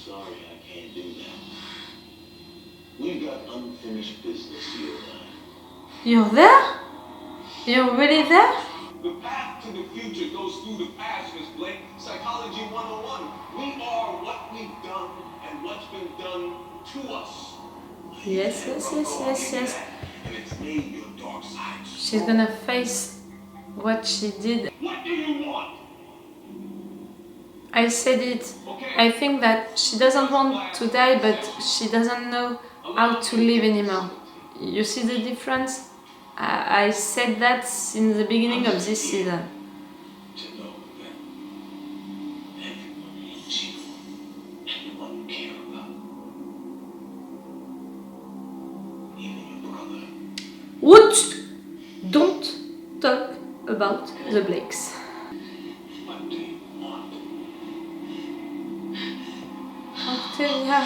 sorry, I can't do that. We've got unfinished business here, lad. You're there? You're really there? The path to the future goes through the past, Miss Blake. Psychology 101. We are what we've done and what's been done to us. Yes, yes, yes, yes, yes. And it's made your dark side. She's gonna face what she did. What do you want? I said it. I think that she doesn't want to die, but she doesn't know how to live anymore. You see the difference? I said that since the beginning of this season. To know that everyone hates you, everyone you care about, even your brother. What? Don't talk about the Blakes. What do you want? Octavia.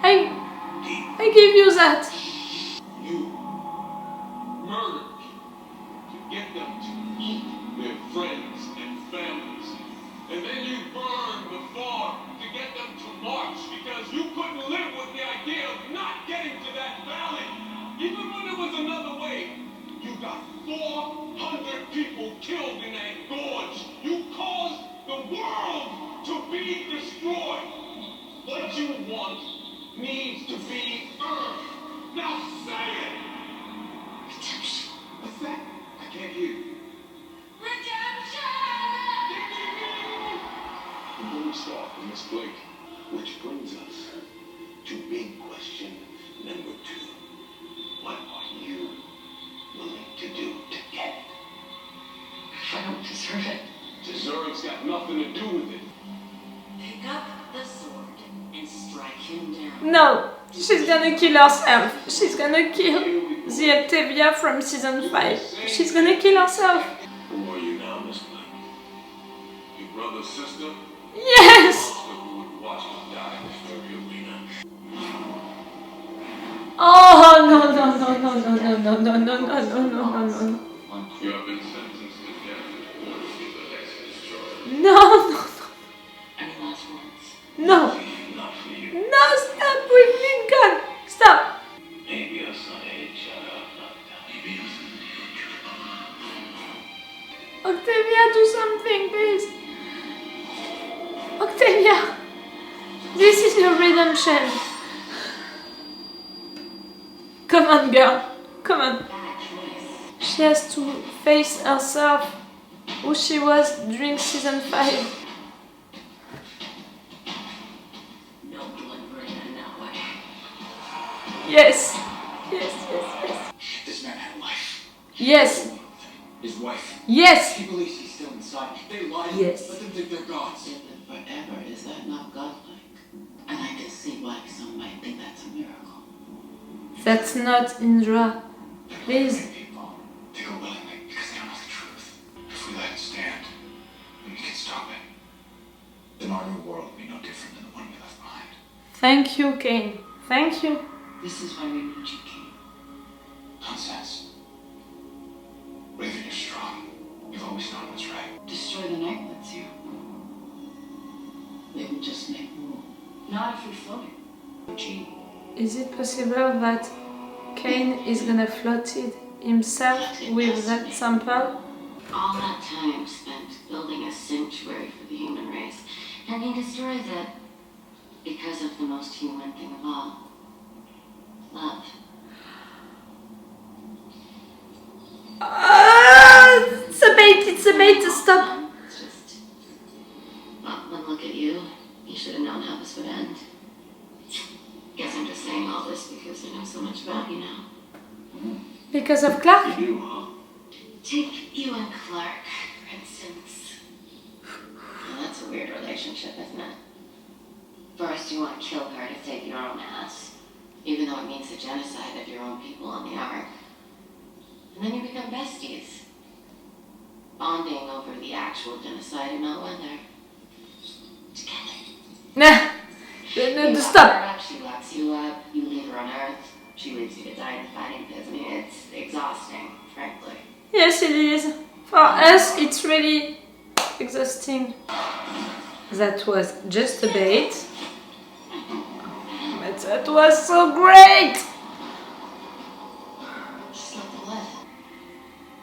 I gave you that. You murdered people to get them to eat their friends and families. And then you burned the farm to get them to march because you couldn't live with the idea of not getting to that valley. Even when there was another way, you got 400 people killed in that gorge. You caused the world to be destroyed. What you want needs to be earned. Now say it! Redemption. What's that? I can't hear you. Redemption! The Lone Star from Miss Blake. Which brings us to big question number 2. What are you willing to do to get it? If I don't deserve it. Deserve's got nothing to do with it. Pick up the sword and strike him down. No, she's gonna kill herself. She's gonna kill the Octavia from season 5. She's gonna kill herself. Who are you now, Miss Blake? Your brother's sister? Yes! Who would watch you die in this very arena? Oh no no no no no no no no no no no no no no. You have been sentenced to death in order to the next discharge. No no Any last words? no Not for you. no! Stop with Lincoln! Stop! Maybe a Sunday shut up, not down. Maybe a Sunday. Octavia, do something, please. Octavia, this is your redemption. Come on, girl. Come on. Bad choice. She has to face herself, who she was during season 5. No blood burning that way. Yes. Yes, yes, yes. This man had a life. Yes. His wife. Yes. He believes he's still inside. They lie. Yes. Let them think they're gods. Live forever, is that not godlike? And I can see why some might think that's a miracle. That's not Indra. Please. People, they go willingly because they don't know the truth. If we let it stand, then we can stop it. Then our new world will be no different than the one we left behind. Thank you, Kane. Thank you. This is why we need you, King. Nonsense. Raven, you're strong. You've always known what's right. Destroy the Nightlets here. They will just make more. Not if we float it. Gee, Is it possible that Kane is gonna float it himself with that sample? All that time spent building a sanctuary for the human race, and he destroys it because of the most human thing of all. Love. It's a bait, stop. It's just... Well, one look at you. You should have known how this would end. Guess I'm just saying all this because I know so much about you now. Because of Clark? You do, huh? Take you and Clark, for instance. Well, that's a weird relationship, isn't it? First, you want to kill her to save your own ass, even though it means the genocide of your own people on the Ark. And then you become besties, bonding over the actual genocide and not whether. Together. Nah. You lock her Stop. up, she locks you up, you leave her on Earth, she leaves you to die in fighting pits. I mean, it's exhausting, frankly. Yes, it is. For us, it's really exhausting. That was just a bait. But that was so great! She's not the blood.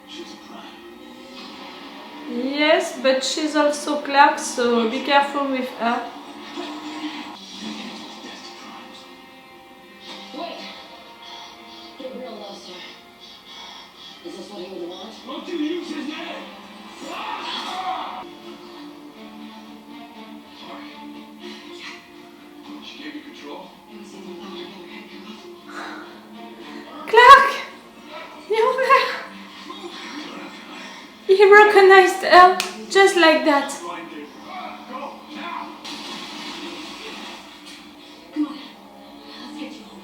She's a crime. Yes, but she's also Clark, so be careful with her. Wait! Get real low, sir. Is this what you would want? Don't you use his name! Sorry. She gave you control? It was even without her other handcuff. Clark! You're there! He recognized her just like that. Find it. Go, now! Come on. Let's get you home.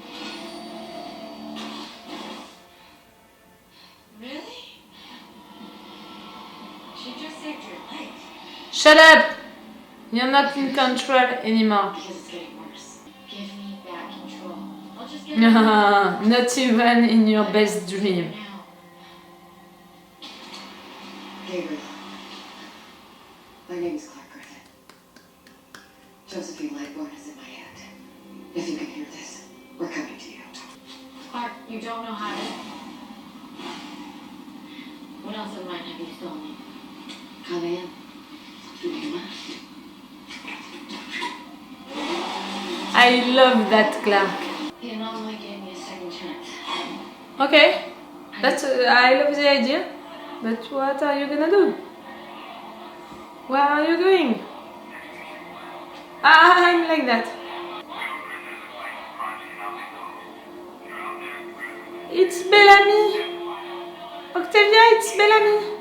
Really? She just saved your life. Shut up! You're not in control anymore. Because it's getting worse. Give me back control. I'll just get Not even in your best dream. now. Gabriel. My name is Clark Griffin. Josephine Lightborn is in my head. If you can hear this, we're coming to you. Clark, you don't know how to. What else in mind have you stolen? Come in. Do you want? I love that Clark. The anomaly gave me a second chance. Okay, I love the idea. But what are you gonna do? Where are you going? I'm like that. It's Bellamy. Octavia, it's Bellamy.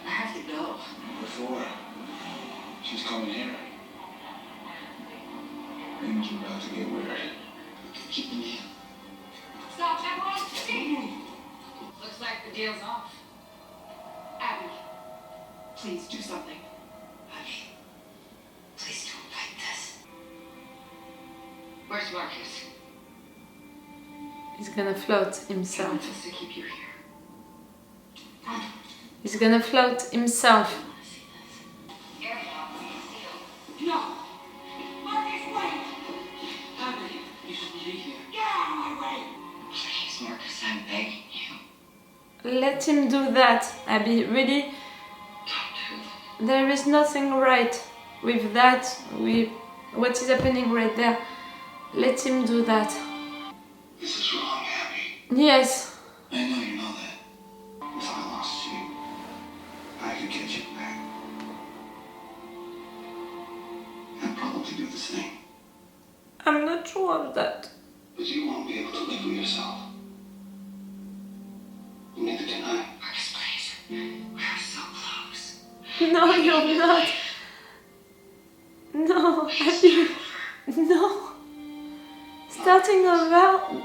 I have to go. Before, she's coming here. Things are about to get weird. Keep the mail. Stop, everyone! Looks like the deal's off. Abby, please do something. Abby, please don't fight this. Where's Marcus? He's gonna float He himself. wants us to keep you here. He's gonna float himself. I want to see this. No! Marcus, wait! Abby, you shouldn't be here. Get out of my way! Please, Marcus, I'm begging you. Let him do that, Abby. Really, Don't do that. there is nothing right with that, with what is happening right there. Let him do that. This is wrong, Abby. Yes. I know you know that. If I lost you, I could get you back. I'd probably do the same. I'm not sure of that. But you won't be able to live with yourself. Neither can I. Marcus, please. We're so close. No, you're not. No, Abby. No. Starting over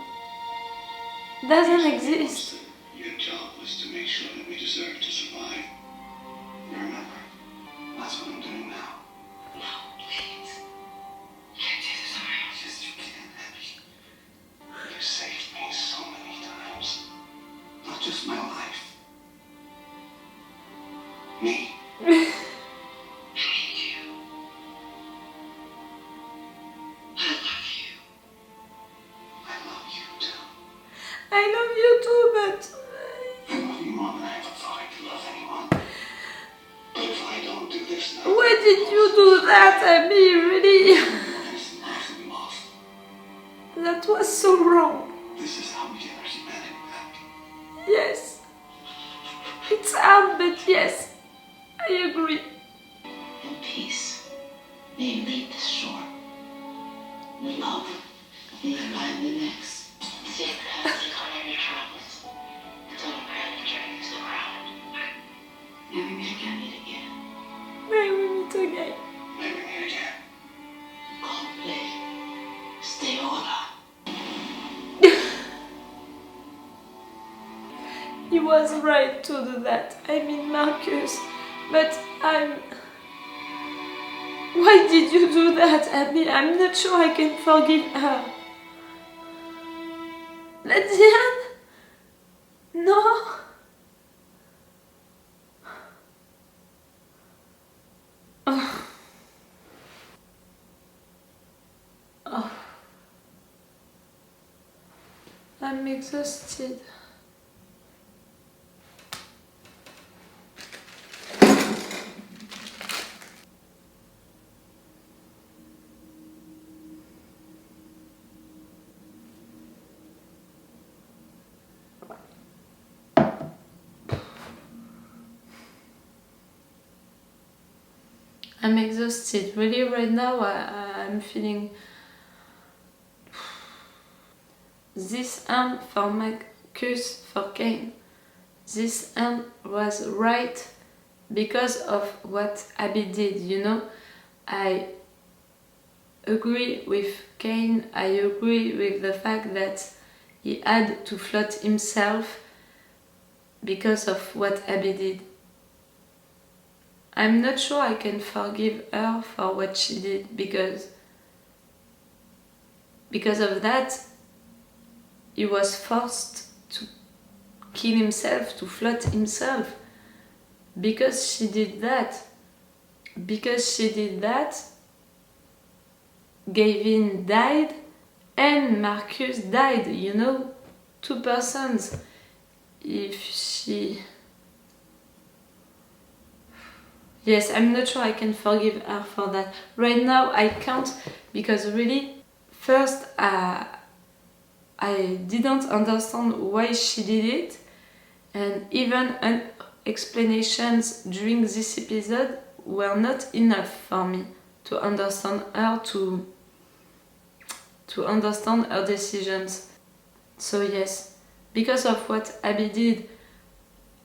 doesn't exist. Your job was to make sure that we deserve to survive. Remember, that's what I'm doing now. No, please. Can't do this on my own. Yes, you can, Abby. You saved me so many times. Not just my life. Me. I need you. I love you. I love you too. I love you too, but I love you more than I ever thought I could love anyone. But if I don't do this now, why did you do that, Abby? Really? innocent lives will be lost. That was so wrong. This is how we get our humanity back. Yes. It's hard, but yes. I agree. In peace, may you leave this shore. In love, may you find the next. Safe passage on your travels. Until the grand journey is around. May we meet again. May we meet again. Maybe meet again. Compre. Stay hola. He was right to do that. I mean, Marcus. But why did you do that, Abby? I'm not sure I can forgive her. At the end? No. Oh. I'm exhausted. I'm exhausted. Really, right now, I'm feeling this hand for Marcus, for Cain. This hand was right because of what Abby did, you know. I agree with Cain. I agree with the fact that he had to float himself because of what Abby did. I'm not sure I can forgive her for what she did because of that he was forced to kill himself, to float himself. Because she did that, Gavin died and Marcus died, you know, 2 persons. If she... Yes, I'm not sure I can forgive her for that. Right now I can't, because really, first I didn't understand why she did it, and even explanations during this episode were not enough for me to understand her, to understand her decisions. So yes, because of what Abby did,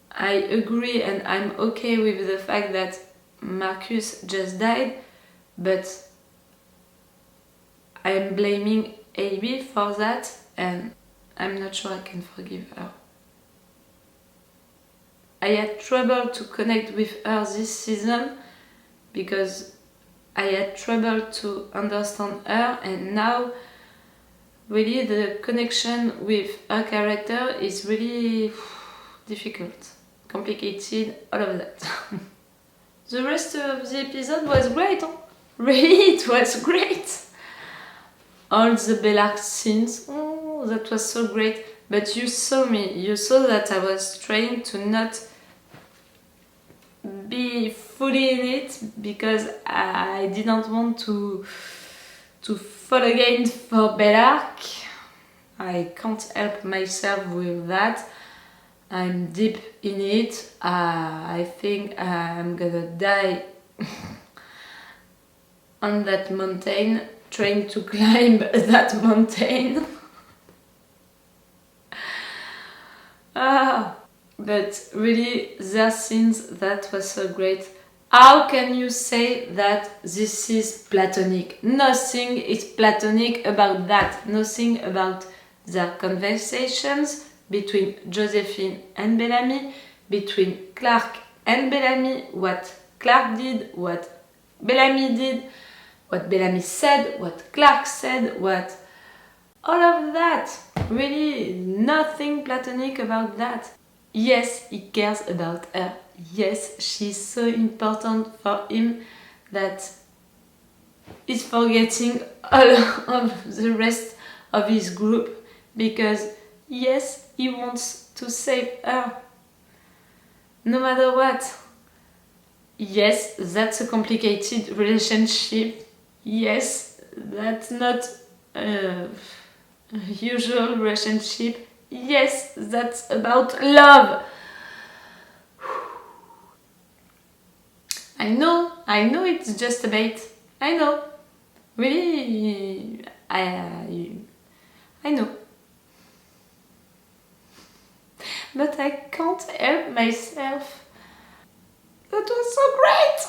I agree and I'm okay with the fact that Marcus just died, but I'm blaming Abby for that and I'm not sure I can forgive her. I had trouble to connect with her this season because I had trouble to understand her, and now really the connection with her character is really difficult, complicated, all of that. The rest of the episode was great, huh? Really, it was great! All the Bellarke scenes, oh, that was so great. But you saw me, you saw that I was trying to not be fully in it because I didn't want to fall again for Bellarke. I can't help myself with that. I'm deep in it. I think I'm gonna die on that mountain, trying to climb that mountain. But really, their scenes, that was so great. How can you say that this is platonic? Nothing is platonic about that. Nothing about their conversations between Josephine and Bellamy, between Clarke and Bellamy, what Clarke did, what Bellamy did, what Bellamy said, what Clarke said, what... all of that. Really, nothing platonic about that. Yes, he cares about her. Yes, she's so important for him that he's forgetting all of the rest of his group because, yes, he wants to save her. No matter what. Yes, that's a complicated relationship. Yes, that's not a usual relationship. Yes, that's about love. I know it's just a bait. I know. Really, I know. But I can't help myself. That was so great!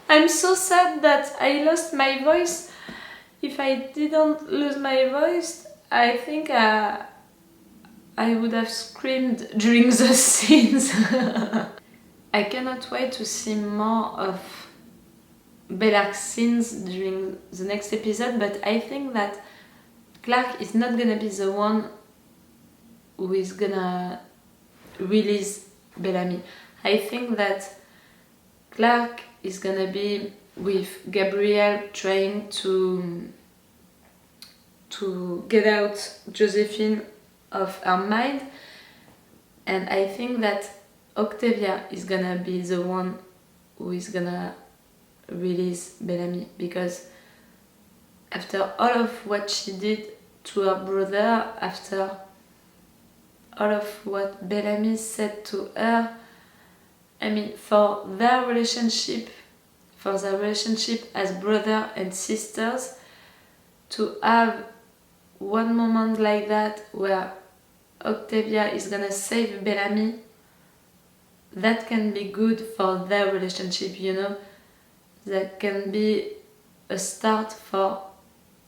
I'm so sad that I lost my voice. If I didn't lose my voice, I think I would have screamed during those scenes. I cannot wait to see more of Bellarke's scenes during the next episode, but I think that Clarke is not gonna be the one who is gonna release Bellamy. I think that Clarke is gonna be with Gabrielle trying to get out Josephine of her mind, and I think that Octavia is gonna be the one who is gonna release Bellamy, because after all of what she did to her brother, after all of what Bellamy said to her, I mean, for their relationship as brother and sisters, to have one moment like that where Octavia is gonna save Bellamy, that can be good for their relationship, you know. That can be a start for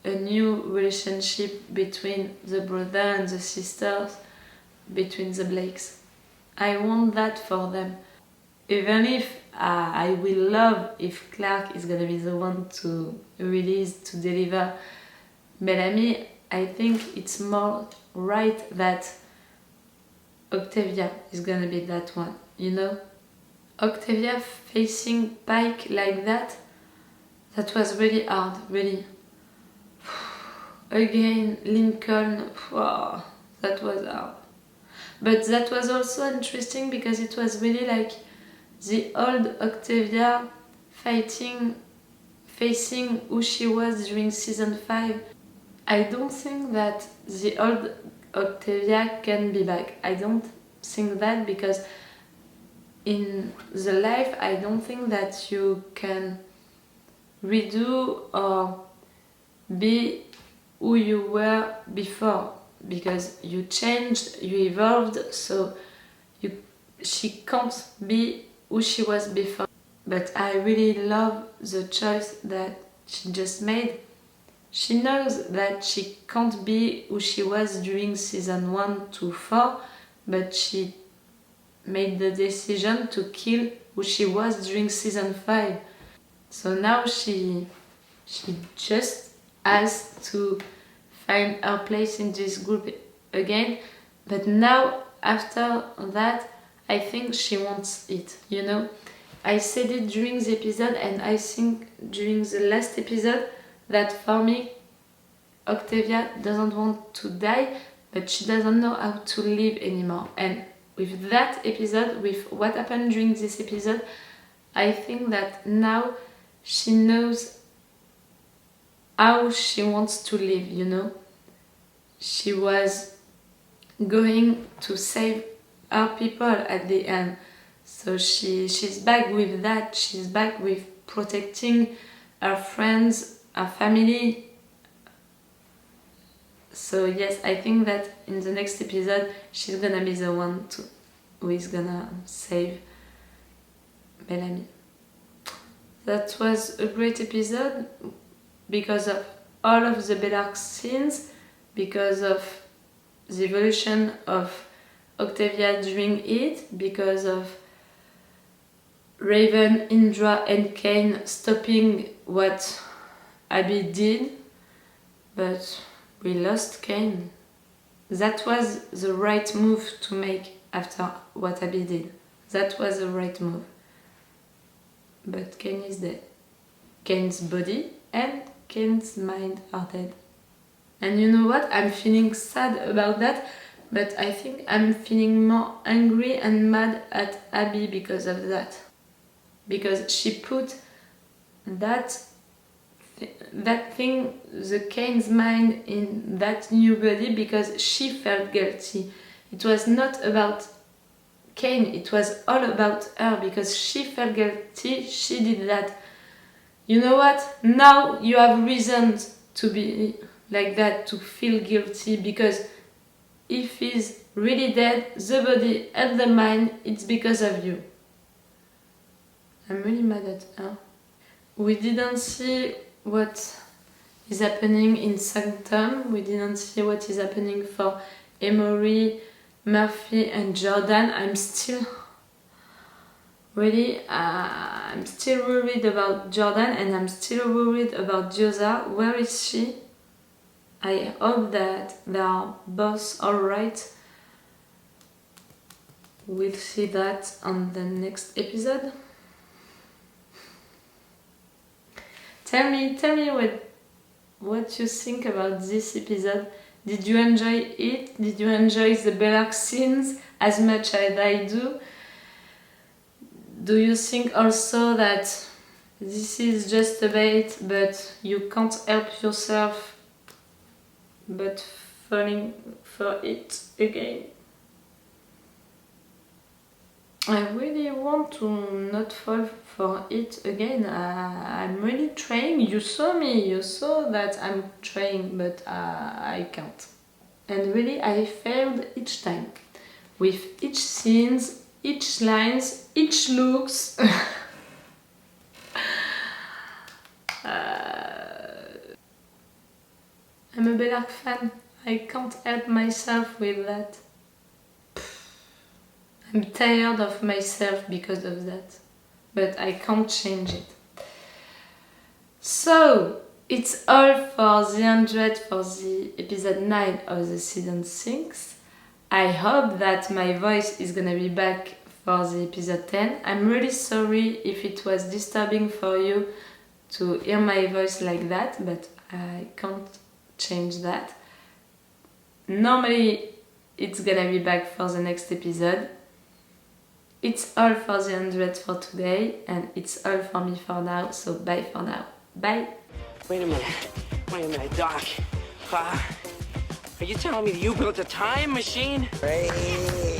a new relationship between the brother and the sisters, between the Blakes. I want that for them. Even if I will love if Clark is gonna be the one to release, to deliver Bellamy, I think it's more right that Octavia is gonna be that one, you know? Octavia facing Pike like that was really hard, really. Again, Lincoln, wow, that was hard. But that was also interesting because it was really like the old Octavia facing who she was during season 5. I don't think that the old Octavia can be back. I don't think that, because in the life I don't think that you can redo or be who you were before, because you changed, you evolved, so she can't be who she was before. But I really love the choice that she just made. She knows that she can't be who she was during season 1 to 4, but she made the decision to kill who she was during season 5. So now she just has to find her place in this group again. But now, after that, I think she wants it, you know? I said it during the episode, and I think during the last episode, that for me, Octavia doesn't want to die, but she doesn't know how to live anymore. And with that episode, with what happened during this episode, I think that now she knows how she wants to live, you know? She was going to save our people at the end. So she's back with that. She's back with protecting her friends, her family. So yes, I think that in the next episode she's gonna be the one who is gonna save Bellamy. That was a great episode because of all of the Bellarke scenes, because of the evolution of Octavia during it, because of Raven, Indra and Kane stopping what Abby did, but we lost Kane. That was the right move to make after what Abby did. That was the right move. But Kane is dead. Kane's body and Kane's mind are dead. And you know what? I'm feeling sad about that, but I think I'm feeling more angry and mad at Abby because of that. Because she put that thing, the Kane's mind, in that new body because she felt guilty. It was not about Kane, it was all about her because she felt guilty, she did that. You know what? Now you have reasons to be like that, to feel guilty, because if he's really dead, the body and the mind, it's because of you. I'm really mad at her. We didn't see what is happening in Sanctum. We didn't see what is happening for Emory, Murphy and Jordan. I'm still worried about Jordan, and I'm still worried about Diosa. Where is she? I hope that they are both alright. We'll see that on the next episode. Tell me what you think about this episode. Did you enjoy it? Did you enjoy the Bellarke scenes as much as I do? Do you think also that this is just a bait, but you can't help yourself but falling for it again? I really want to not fall for it again. I'm really trying. You saw me, you saw that I'm trying, but I can't. And really, I failed each time. With each scenes, each lines, each looks. I'm a Bellarke fan. I can't help myself with that. I'm tired of myself because of that, but I can't change it. So, it's all for the 100 for the episode 9 of the season 6. I hope that my voice is gonna be back for the episode 10. I'm really sorry if it was disturbing for you to hear my voice like that, but I can't change that. Normally, it's gonna be back for the next episode. It's all for the 100 for today, and it's all for me for now, so bye for now. Bye! Wait a minute, Doc. Are you telling me that you built a time machine? Hey.